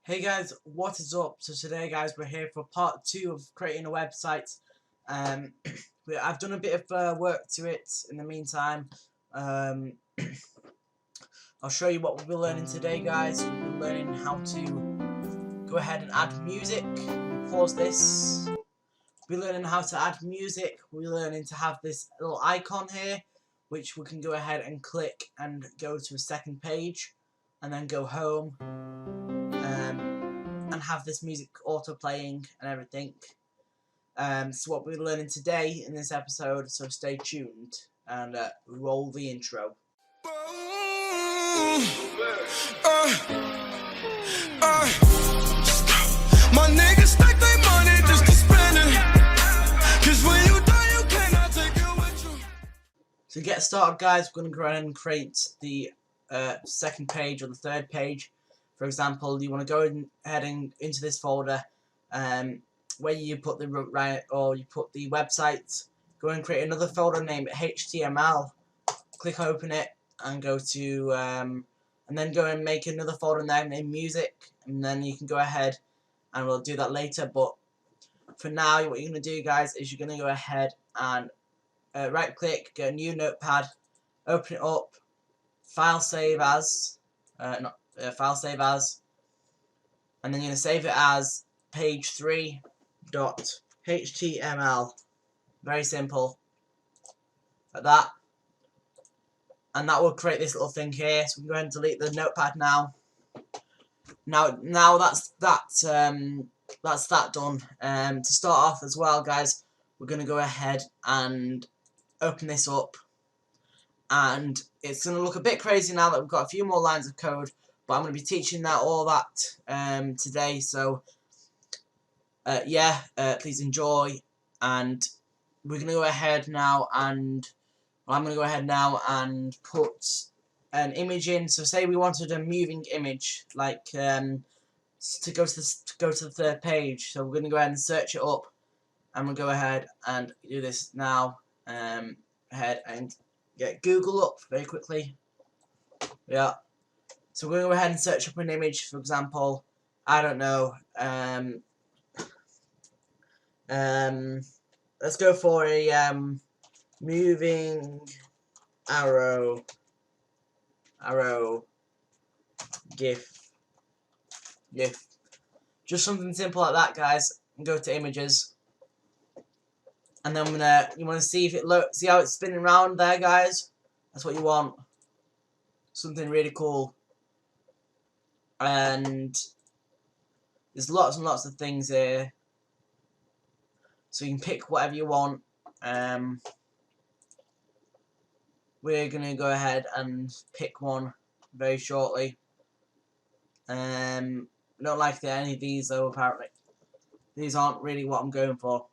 Hey guys, what is up? So today guys, we're here for part 2 of creating a website. I've done a bit of work to it in the meantime. I'll show you what we'll be learning today guys. We'll be learning how to go ahead and add music. Pause this. We'll be learning how to add music. We'll be learning to have this little icon here, which we can go ahead and click and go to a second page and then go home. And have this music auto playing and everything. So what we're learning today in this episode, so stay tuned and roll the intro. My niggas stack their money just to spend it. 'Cause when you die, you cannot take it with you. To get started, guys, we're going to go ahead and create the second page or the third page. For example, you want to go ahead and into this folder where you put the website. Go and create another folder named HTML. Click open it and go to and then go and make another folder there named music, and then you can go ahead and we'll do that later. But for now, what you're going to do, guys, is you're going to go ahead and right click, go new notepad, open it up, file save as, file save as, and then you're going to save it as page3.html. Very simple, like that. And that will create this little thing here. So we can go ahead and delete the notepad now. Now that's that done. To start off as well, guys, we're going to go ahead and open this up. And it's going to look a bit crazy now that we've got a few more lines of code, but I'm going to be teaching all that today. So please enjoy. And we're going to go ahead now and I'm going to go ahead now and put an image in. So say we wanted a moving image, like to go to the third page. So we're going to go ahead and search it up. I'm going to go ahead and do this now. Ahead and get Google up very quickly. Yeah. So we're going to go ahead and search up an image. For example, I don't know. Let's go for a moving arrow GIF. Just something simple like that, guys. And go to images, and then you want to see if it see how it's spinning around there, guys. That's what you want. Something really cool. And there's lots and lots of things here, so you can pick whatever you want. We're gonna go ahead and pick one very shortly. I don't like any of these though, apparently. These aren't really what I'm going for.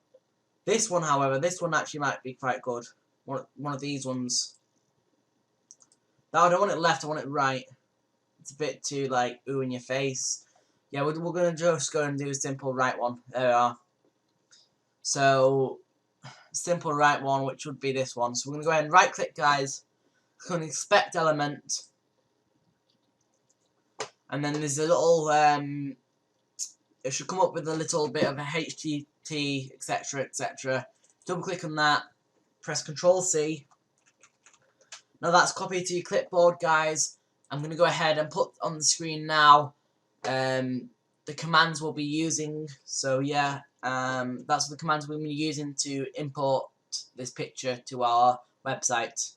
This one, however, this one actually might be quite good. One of these ones. No, I don't want it left, I want it right. It's a bit too, like, ooh in your face. Yeah, we're going to just go and do a simple right one. There we are. So, simple right one, which would be this one. So we're going to go ahead and right click, guys. Click on inspect element. And then there's a little, it should come up with a little bit of a HTTP, etc, etc. Double click on that. Press Ctrl C. Now that's copied to your clipboard, guys. I'm going to go ahead and put on the screen now the commands we'll be using. So yeah, that's the commands we're going to be using to import this picture to our website.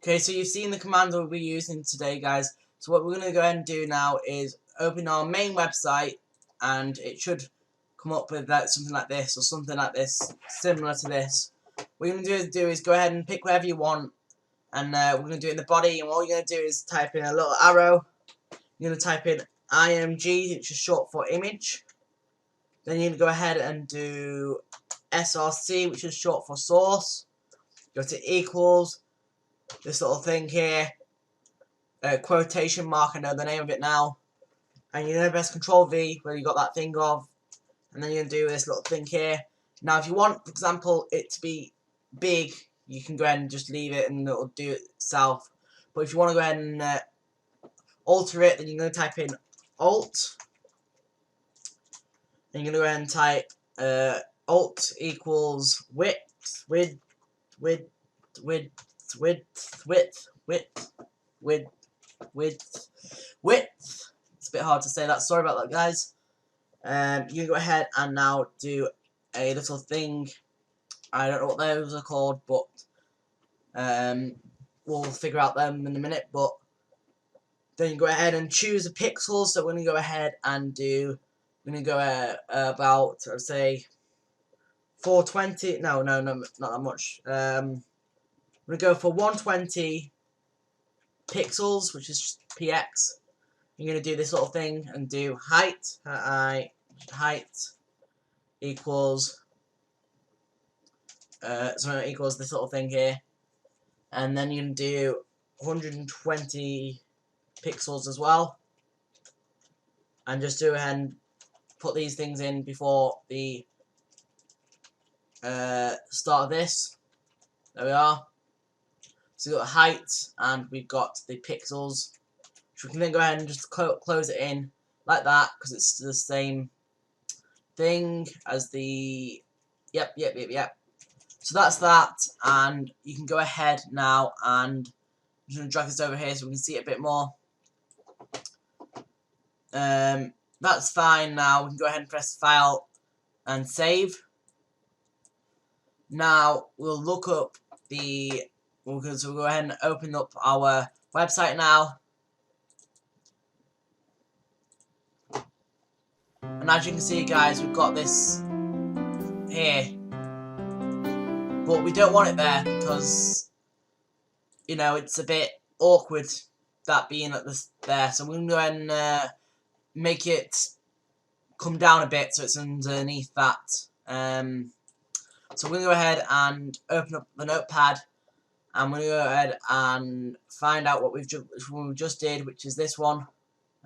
Okay, so you've seen the commands we'll be using today, guys. So what we're going to go ahead and do now is open our main website, and it should come up with something like this, or something like this, similar to this. What you're going to do is go ahead and pick whatever you want, and we're going to do it in the body, and all you're going to do is type in a little arrow. You're going to type in IMG, which is short for image. Then you're going to go ahead and do SRC, which is short for source. Go to equals, this little thing here, quotation mark, I know the name of it now. And you're going to press Control V, where you got that thing of, and then you're going to do this little thing here. Now if you want, for example, it to be big, you can go ahead and just leave it and it'll do it itself. But if you want to go ahead and alter it, then you're going to type in alt. Then you're going to go ahead and type alt equals width. It's a bit hard to say that. Sorry about that, guys. You can go ahead and now do a little thing. I don't know what those are called, but we'll figure out them in a minute. But then you go ahead and choose the pixels. So we're going to go ahead and do. We're going to go about, I'd say, 420. No, not that much. We're going to go for 120 pixels, which is px. You're going to do this sort of thing and do height. Height equals equals this sort of thing here, and then you can do 120 pixels as well, and just do ahead and put these things in before the start of this. There we are. So we've got height and we've got the pixels. So we can then go ahead and just close it in like that, because it's the same thing as the yep. So that's that, and you can go ahead now and I'm just going to drag this over here so we can see it a bit more. That's fine now. We can go ahead and press File and Save. Now we'll look up the. We'll go ahead and open up our website now. And as you can see, guys, we've got this here. But we don't want it there because, you know, it's a bit awkward that being at this there. So we're going to go ahead and make it come down a bit so it's underneath that. So we're going to go ahead and open up the notepad, and we're going to go ahead and find out what we just did, which is this one.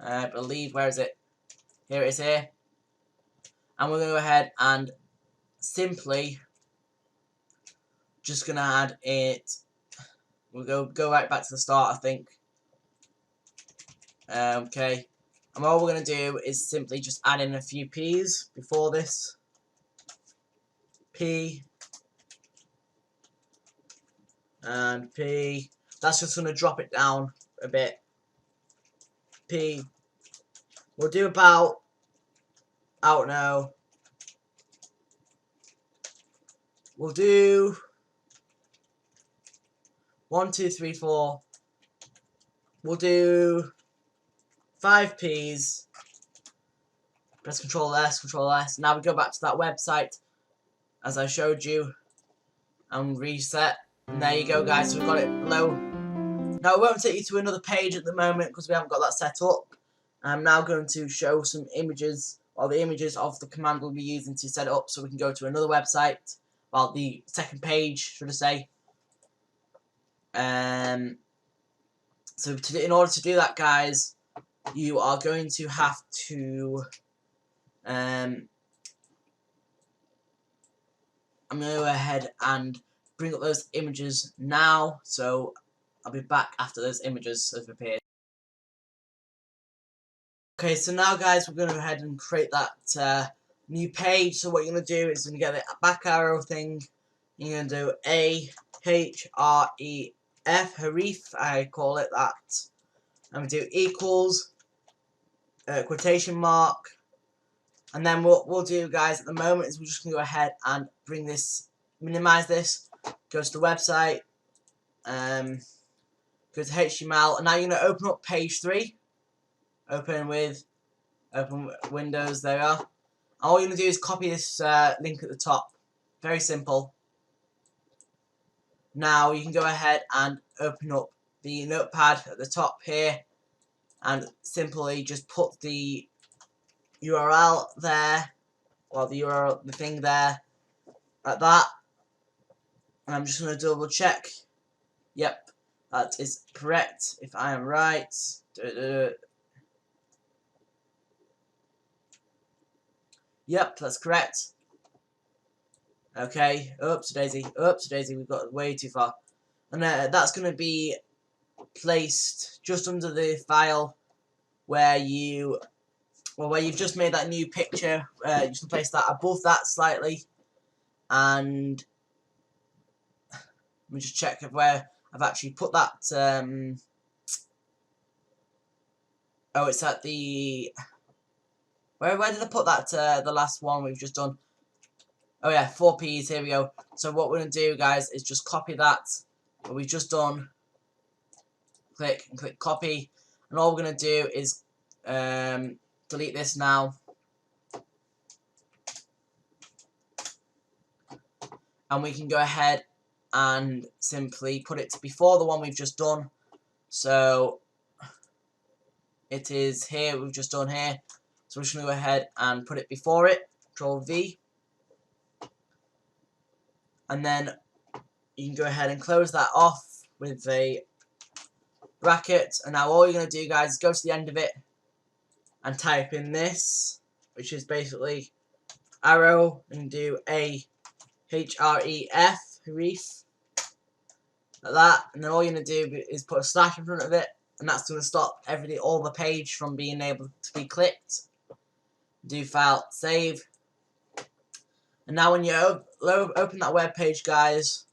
I believe, where is it? Here it is here. And we're going to go ahead and simply just going to add it. We'll go right back to the start, I think. Okay. And all we're going to do is simply just add in a few P's before this. P. And P. That's just going to drop it down a bit. P. We'll do about, I don't know. We'll do 1, 2, 3, 4. We'll do 5 P's. Press Control S, Control S. Now we go back to that website as I showed you and reset. And there you go, guys. So we've got it below. Now it won't take you to another page at the moment because we haven't got that set up. I'm now going to show some images, or the images of the command we'll be using to set it up, so we can go to another website. Well, the second page, should I say. So in order to do that, guys, you are going to have to I'm going to go ahead and bring up those images now, so I'll be back after those images have appeared. Okay, so now, guys, we're going to go ahead and create that new page. So what you're going to do is you're going to get the back arrow thing. You're going to do A-H-R-E-F, Harif, I call it that. I'm going to do equals, quotation mark. And then what we'll do, guys, at the moment is we're just going to go ahead and bring this, minimize this, go to the website, go to HTML, and now you're going to open up page 3. Open Windows, there we are. And all you're going to do is copy this link at the top. Very simple. Now you can go ahead and open up the notepad at the top here and simply just put the URL there, or the URL, the thing there, like that. And I'm just going to double check. Yep, that is correct, if I am right. Yep, that's correct. Okay, oops daisy, we've got way too far. And that's going to be placed just under the file where you've just made that new picture. You just place that above that slightly, and let me just check where I've actually put that. Oh, it's at the where did I put that? The last one we've just done. Oh yeah, 4Ps. Here we go. So what we're gonna do, guys, is just copy that what we've just done. Click copy, and all we're gonna do is delete this now, and we can go ahead and simply put it before the one we've just done. So it is here, we've just done here. So we're just going to go ahead and put it before it. Control V. And then you can go ahead and close that off with a bracket. And now all you're going to do, guys, is go to the end of it and type in this, which is basically arrow, and do A-H-R-E-F, reef, like that. And then all you're going to do is put a slash in front of it, and that's going to stop all the page from being able to be clicked. Do file, save. And now when you open that web page, guys,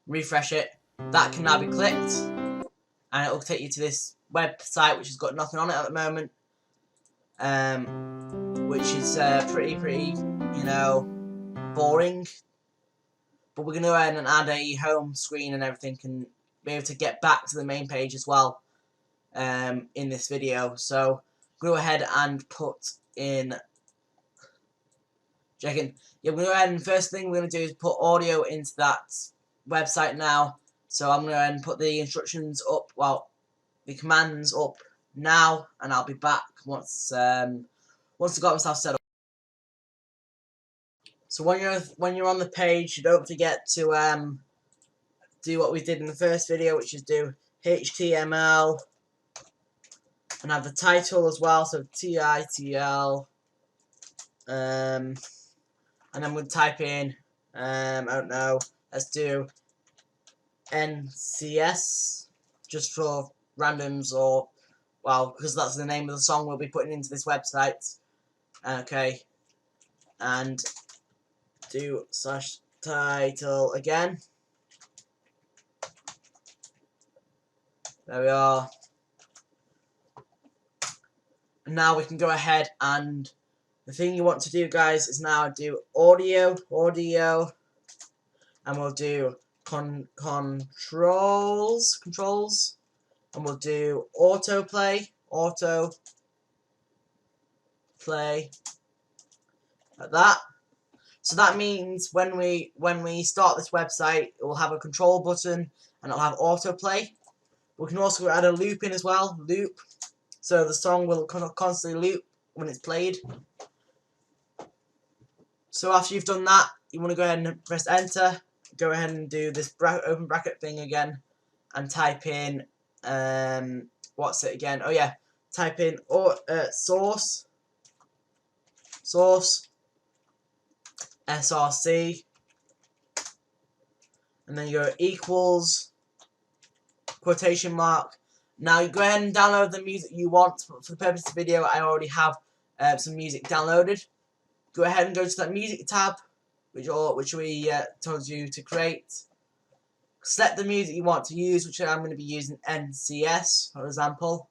refresh it, that can now be clicked, and it will take you to this website which has got nothing on it at the moment, which is pretty, you know, boring. But we're going to go ahead and add a home screen and everything, and be able to get back to the main page as well in this video. So go ahead and put in checking. Yeah, we're going to go ahead and first thing we're going to do is put audio into that website now. So I'm going to go ahead and put the instructions up, well, the commands up now, and I'll be back once I've got myself set up. So when you're on the page, don't forget to do what we did in the first video, which is do HTML and have the title as well. So TITL, and then we'll type in I don't know. Let's do NCS just for randoms, or well, because that's the name of the song we'll be putting into this website. Okay, and do slash title again. There we are. And now we can go ahead, and the thing you want to do, guys, is now do audio, and we'll do controls, and we'll do autoplay, like that. So that means when we start this website, it will have a control button and it'll have autoplay. We can also add a loop in as well, loop, so the song will constantly loop when it's played. So after you've done that, you want to go ahead and press enter. Go ahead and do this open bracket thing again, and type in what's it again? Oh yeah, type in source src, and then you go equals quotation mark. Now you go ahead and download the music you want. For the purpose of the video, I already have some music downloaded. Go ahead and go to that music tab, which we told you to create. Select the music you want to use, which I'm going to be using NCS, for example.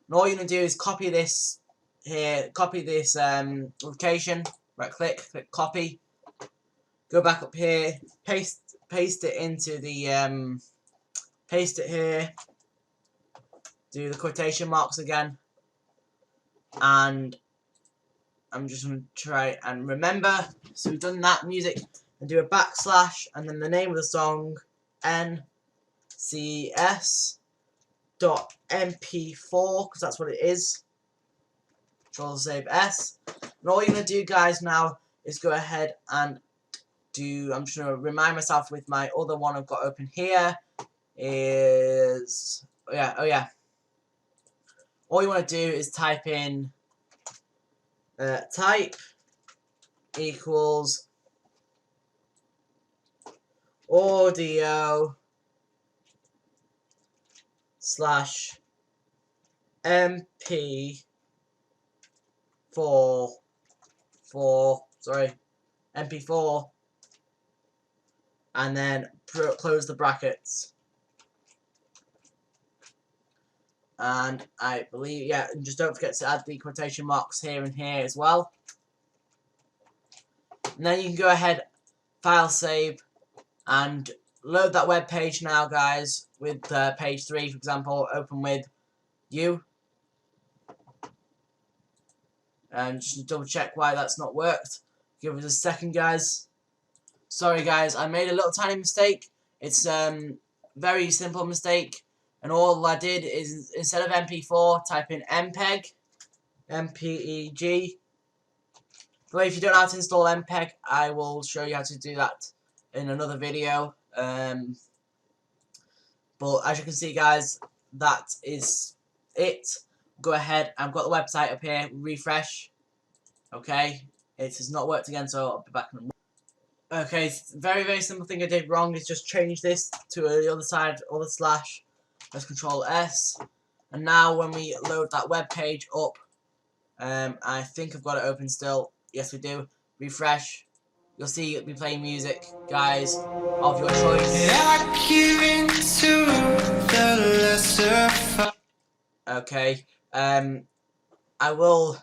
And all you're going to do is copy this here, copy this location. Right click copy. Go back up here, paste it into the paste it here. Do the quotation marks again, and I'm just going to try and remember. So we've done that music, and do a backslash, and then the name of the song, NCS.mp4, because that's what it is. Control save S. And all you're going to do, guys, now is go ahead and do, I'm just going to remind myself with my other one I've got open here, is, oh yeah. All you want to do is type in type equals audio slash MP4 MP4, and then close the brackets. And I believe, yeah, and just don't forget to add the quotation marks here and here as well. And then you can go ahead, file save, and load that web page now, guys, with page 3, for example, open with you. And just double check why that's not worked. Give us a second, guys. Sorry, guys, I made a little tiny mistake. It's very simple mistake. And all I did is, instead of MP4, type in MPEG, M-P-E-G. But if you don't know how to install MPEG, I will show you how to do that in another video. But as you can see, guys, that is it. Go ahead, I've got the website up here, refresh. Okay, it has not worked again, so I'll be back in a moment. Okay, very simple thing I did wrong is just change this to the other side, other slash. Let's Control S. And now when we load that web page up, I think I've got it open still. Yes, we do. Refresh. You'll see it'll be playing music, guys, of your choice. Okay. I will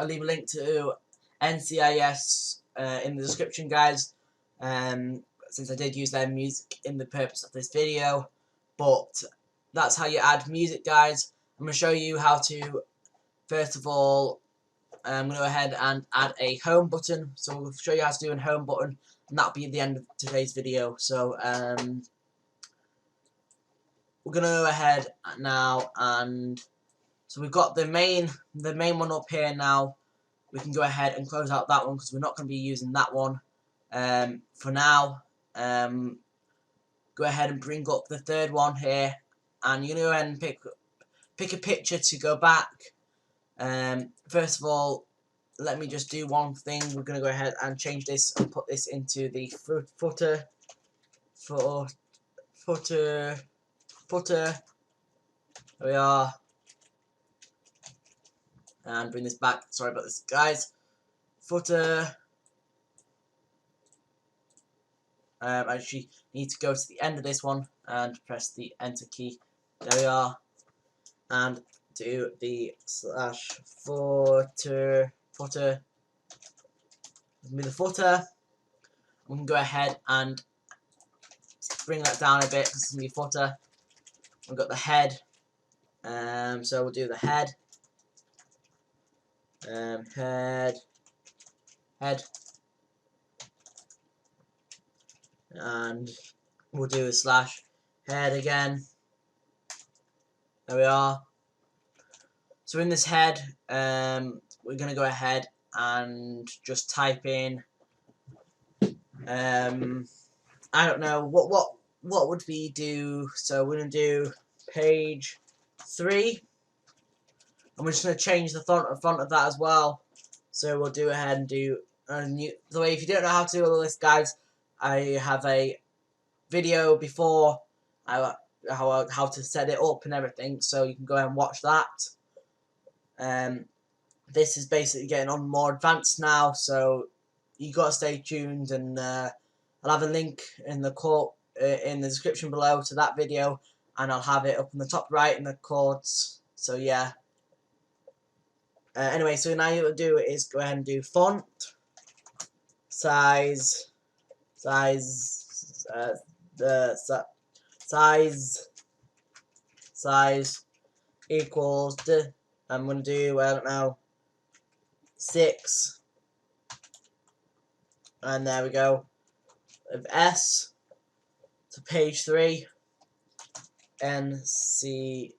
leave a link to NCIS in the description, guys. Since I did use their music in the purpose of this video, but that's how you add music, guys. I'm gonna show you how to. First of all, I'm going to go ahead and add a home button. So we'll show you how to do a home button, and that'll be at the end of today's video. So we're going to go ahead now, and so we've got the main one up here now. We can go ahead and close out that one because we're not going to be using that one for now. Go ahead and bring up the third one here, and you're going to go ahead and pick a picture to go back. First of all, let me just do one thing. We're going to go ahead and change this and put this into the footer. There we are. And bring this back. Sorry about this, guys. Footer. I actually need to go to the end of this one and press the enter key. There we are. And do the slash footer. Give me the footer. We can go ahead and bring that down a bit because it's going to be footer. We've got the head. So we'll do the head. Head. And we'll do a slash head again. There we are. So in this head, we're going to go ahead and just type in, I don't know, what would we do? So we're going to do page 3. And we're just going to change the front of that as well. So we'll do ahead and do a new. So if you don't know how to do all this, guys, I have a video before how to set it up and everything. So you can go ahead and watch that. This is basically getting on more advanced now, so you gotta stay tuned, and I'll have a link in the description below to that video, and I'll have it up in the top right in the chords. So yeah. Anyway, so now what you'll do is go ahead and do font size equals I'm gonna do, I don't know, 6, and there we go. Of S to page 3, NCS,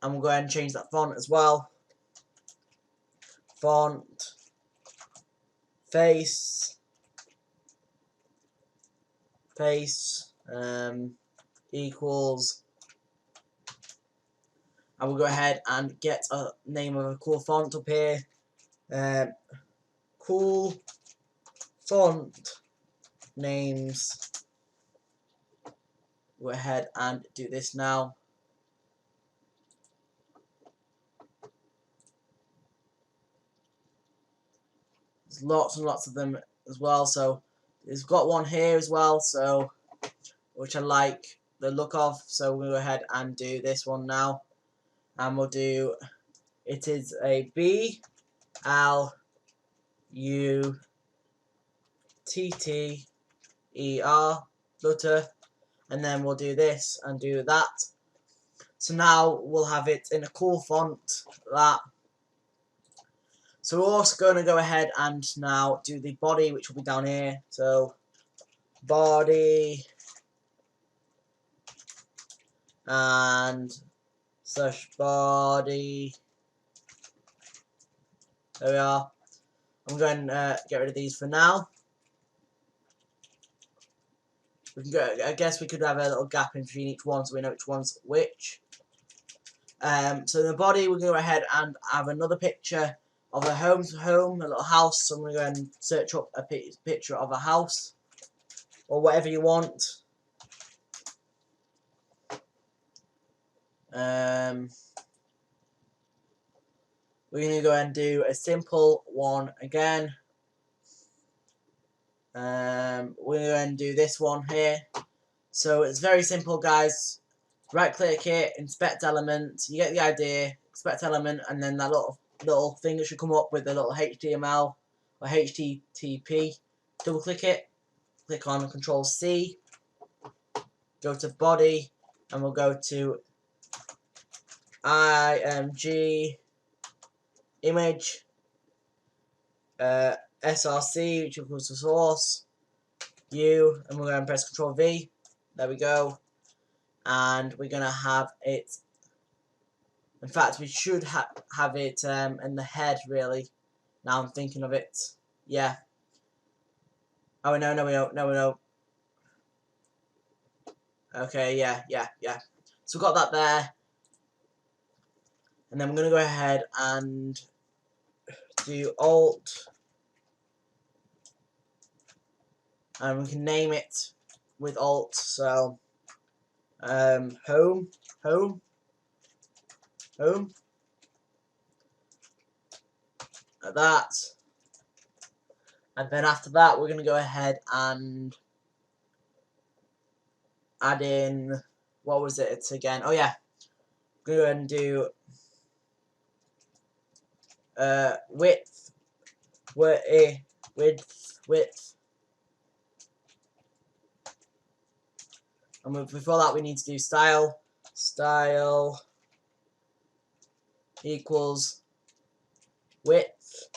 and we'll go ahead and change that font as well. Font face equals, and we'll go ahead and get a name of a cool font up here. Cool font names Go ahead and do this now. There's lots and lots of them as well, so it's got one here as well, so which I like the look of, so we'll go ahead and do this one now, and we'll do, it is a BLUTTER, Flutter, and then we'll do this and do that. So now we'll have it in a cool font, that. So we're also going to go ahead and now do the body, which will be down here. So body and slash body. There we are. I'm going to get rid of these for now. We can go, I guess we could have a little gap in between each one so we know which one's which. So in the body, we're going to go ahead and have another picture of a home, a little house. So I'm going to go and search up a picture of a house or whatever you want. We're going to go and do a simple one again. We're going to go and do this one here. So it's very simple, guys. Right click it, inspect element, you get the idea, inspect element, and then that little thing that should come up with the little HTML or HTTP. Double click it, click on Control C, go to body, and we'll go to IMG image, SRC, which equals the source, U, and we're going to press Control V. There we go. And we're going to have it, in fact we should have it in the head, really, now I'm thinking of it. Yeah. Oh no, we don't. Okay, yeah. So we've got that there. And then we're going to go ahead and do Alt. And we can name it with Alt. So, home. Like that. And then after that, we're going to go ahead and add in, what was it again? Oh yeah. We're going to do width. And before that, we need to do style. Style equals width,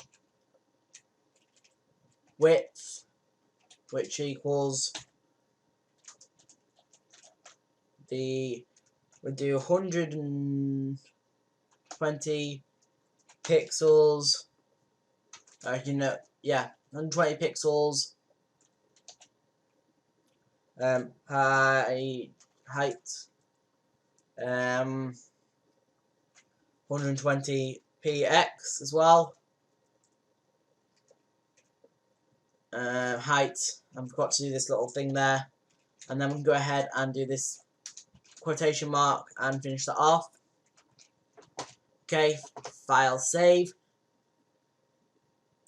which equals we do 120 pixels. Yeah, 120 pixels. Height. 120 px as well. Height. I forgot to do this little thing there, and then we can go ahead and do this quotation mark and finish that off. Okay, file save,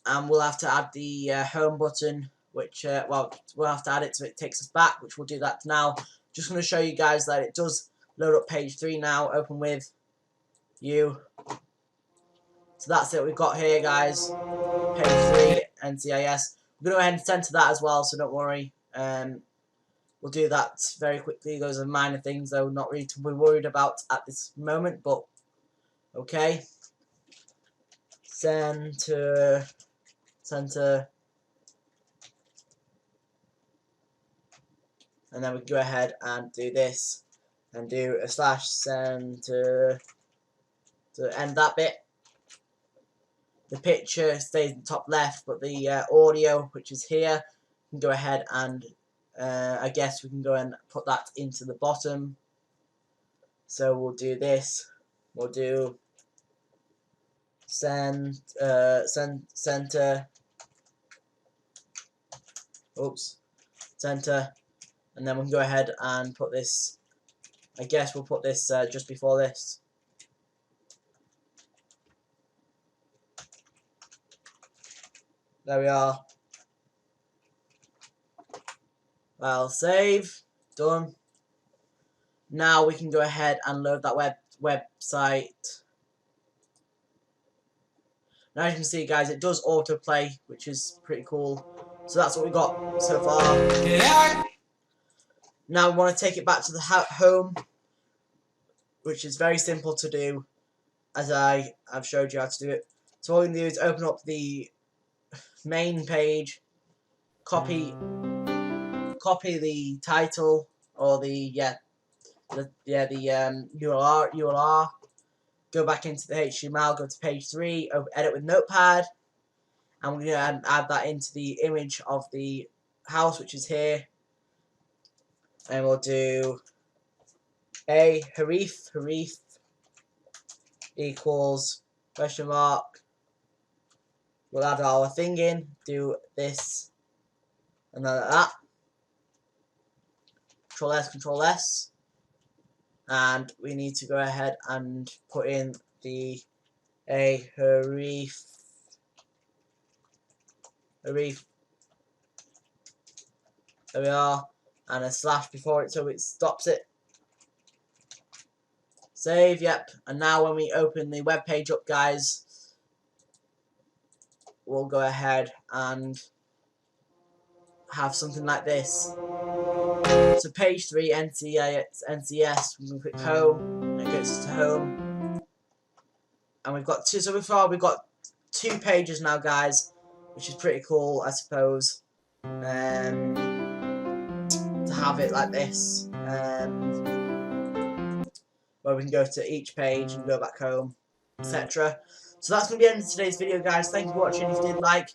and we'll have to add the home button, which well, we'll have to add it so it takes us back, which we'll do that now. Just going to show you guys that it does load up page 3 now. Open with U. So that's it. We've got here, guys, page 3 NCIS. We're going to go ahead and center that as well, so don't worry. We'll do that very quickly. Those are minor things, though, not really to be worried about at this moment, but okay. Center. And then we can go ahead and do this and do a slash center to end that bit. The picture stays in the top left, but the audio, which is here, we can go ahead and I guess we can go and put that into the bottom. So we'll do this. We'll do center. Oops. Center. and then we can go ahead and put this. I guess we'll put this just before this. There we are. Well, save. Done. Now we can go ahead and load that website. Now as you can see, guys, it does autoplay, which is pretty cool. So that's what we got so far. Yeah. Now we want to take it back to the home, which is very simple to do, as I've showed you how to do it. So all we can do is open up the main page, copy the title or the URL. Go back into the HTML, go to page 3, edit with Notepad, and we're going to add that into the image of the house, which is here. And we'll do a Harith equals question mark. We'll add our thing in, do this, and then like that. Control S. And we need to go ahead and put in the Harith. There we are, and a slash before it so it stops it. Save, yep. And now when we open the web page up, guys, we'll go ahead and have something like this. So page 3, NCS, we can click home, and it gets us to home. And we've got two, so far we've got 2 pages now, guys, which is pretty cool, I suppose. To have it like this, where we can go to each page and go back home, etc. So that's going to be the end of today's video, guys. Thank you for watching. If you did like,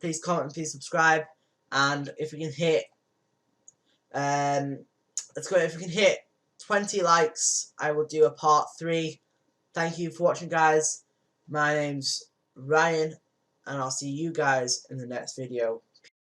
please comment and please subscribe. And if we can hit, if we can hit 20 likes, I will do a part 3. Thank you for watching, guys. My name's Ryan, and I'll see you guys in the next video.